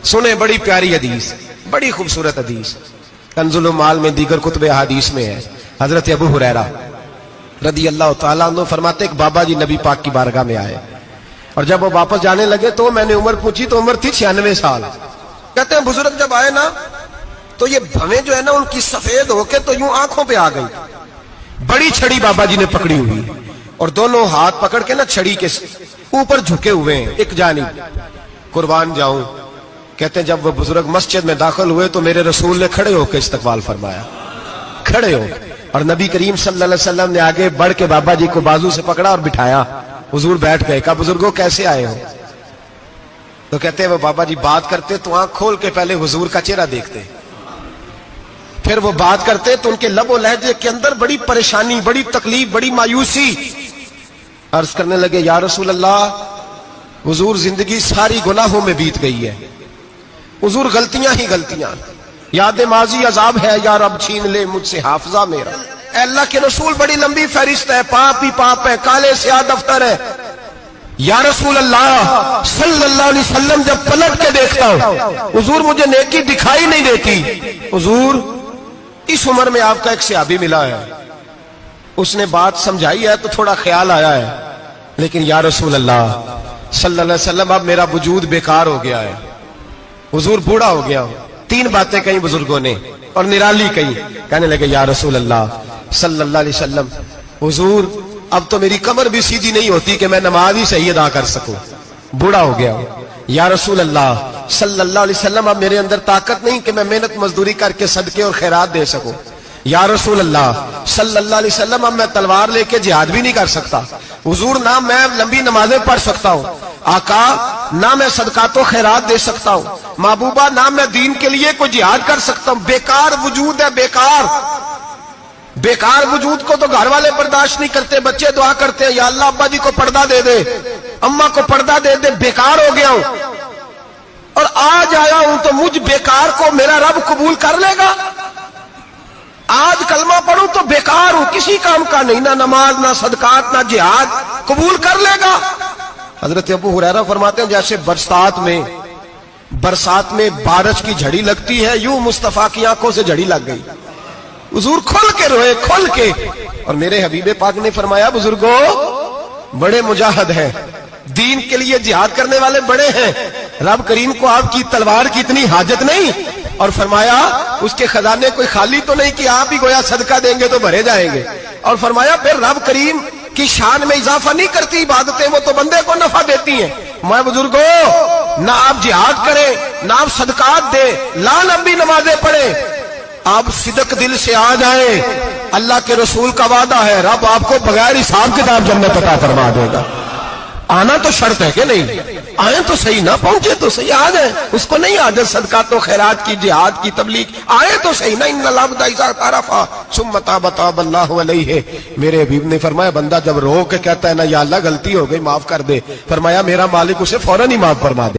سنیں بڑی پیاری حدیث، بڑی خوبصورت حدیث، کنزُ المال میں دیگر کتب احادیث میں ہے۔ حضرت ابو ہریرہ رضی اللہ تعالیٰ عنہ فرماتے ایک بابا جی نبی پاک کی بارگاہ میں آئے، اور جب وہ واپس جانے لگے تو میں نے عمر پوچھی تو عمر تھی 96 سال۔ کہتے ہیں بزرگ جب آئے نا تو یہ بھویں جو ہے نا ان کی سفید ہو کے تو یوں آنکھوں پہ آ گئی، بڑی چھڑی بابا جی نے پکڑی ہوئی اور دونوں ہاتھ پکڑ کے نا چھڑی کے اوپر جھکے ہوئے ہیں ایک جانب، قربان جاؤں۔ کہتے ہیں جب وہ بزرگ مسجد میں داخل ہوئے تو میرے رسول نے کھڑے ہو کے استقبال فرمایا، کھڑے ہو، اور نبی کریم صلی اللہ علیہ وسلم نے آگے بڑھ کے بابا جی کو بازو سے پکڑا اور بٹھایا۔ حضور بیٹھ گئے، کہا بزرگوں کیسے آئے ہو؟ تو کہتے ہیں وہ بابا جی بات کرتے تو آنکھ کھول کے پہلے حضور کا چہرہ دیکھتے، پھر وہ بات کرتے تو ان کے لب و لہجے کے اندر بڑی پریشانی، بڑی تکلیف، بڑی مایوسی۔ عرض کرنے لگے یا رسول اللہ، حضور زندگی ساری گناہوں میں بیت گئی ہے، حضور غلطیاں ہی غلطیاں، یاد ماضی عذاب ہے، یا رب چھین لے مجھ سے حافظہ میرا۔ اے اللہ کے رسول بڑی لمبی فہرست ہے، پاپ ہی پاپ ہے، کالے سیاہ دفتر ہے۔ یا رسول اللہ صلی اللہ علیہ وسلم جب پلٹ کے دیکھتا ہوں حضور مجھے نیکی دکھائی نہیں دیتی۔ حضور اس عمر میں آپ کا ایک صحابی ملا ہے، اس نے بات سمجھائی ہے تو تھوڑا خیال آیا ہے، لیکن یا رسول اللہ صلی اللہ علیہ وسلم اب میرا وجود بیکار ہو گیا ہے، حضور بوڑھا ہو گیا ہوں۔ 3 باتیں کہیں بزرگوں نے اور نرالی کہیں، کہنے لگے یا رسول اللہ صلی اللہ علیہ وسلم، حضور اب تو میری کمر بھی سیدھی نہیں ہوتی کہ میں نماز ہی صحیح ادا کر سکوں، بوڑھا ہو گیا ہوں۔ یا رسول اللہ صلی اللہ علیہ وسلم اب میرے اندر طاقت نہیں کہ میں محنت مزدوری کر کے صدقے اور خیرات دے سکوں۔ یا رسول اللہ صلی اللہ علیہ وسلم اب میں تلوار لے کے جہاد بھی نہیں کر سکتا، حضور نہ میں لمبی نمازیں پڑھ سکتا ہوں، آقا نہ میں صدقات و خیرات دے سکتا ہوں، محبوبہ نہ میں دین کے لیے کوئی جہاد کر سکتا ہوں، بیکار وجود ہے، بیکار۔ بیکار وجود کو تو گھر والے برداشت نہیں کرتے، بچے دعا کرتے ہیں یا اللہ ابا جی کو پردہ دے دے، اماں کو پردہ دے دے، بیکار ہو گیا ہوں، اور آج آیا ہوں تو مجھ بیکار کو میرا رب قبول کر لے گا؟ آج کلمہ پڑھوں تو بیکار ہوں، کسی کام کا نہیں، نہ نماز نہ صدقات نہ جہاد، قبول کر لے گا؟ حضرت ابو ہریرہ فرماتے ہیں جیسے برسات میں بارش کی جھڑی لگتی ہے، یوں مصطفیٰ کی آنکھوں سے جھڑی لگ گئی، حضور کھل کے روئے، کھل کے۔ اور میرے حبیب پاک نے فرمایا بزرگوں بڑے مجاہد ہیں، دین کے لیے جہاد کرنے والے بڑے ہیں، رب کریم کو آپ کی تلوار کی اتنی حاجت نہیں، اور فرمایا اس کے خزانے کوئی خالی تو نہیں کہ آپ ہی گویا صدقہ دیں گے تو بھرے جائیں گے، اور فرمایا پھر رب کریم کی شان میں اضافہ نہیں کرتی عبادتیں، وہ تو بندے کو نفع دیتی ہیں۔ میں بزرگوں نہ آپ جہاد کریں نہ آپ صدقات دیں، لا لمبی نمازیں پڑھیں، آپ صدق دل سے آ جائیں، اللہ کے رسول کا وعدہ ہے رب آپ کو بغیر حساب کتاب جنت عطا فرما دے گا۔ آنا تو شرط ہے کہ نہیں؟ آئیں تو صحیح، نہ پہنچے تو صحیح، آ جائیں، اس کو نہیں عادت صدقات و خیرات کی، جہاد کی، تبلیغ، آئے تو صحیح، نہ ان العبد اذا اعترف ثم تاب تاب اللہ علیہ۔ میرے حبیب نے فرمایا بندہ جب رو کے کہتا ہے نا یا اللہ غلطی ہو گئی معاف کر دے، فرمایا میرا مالک اسے فوراً ہی معاف فرما دے۔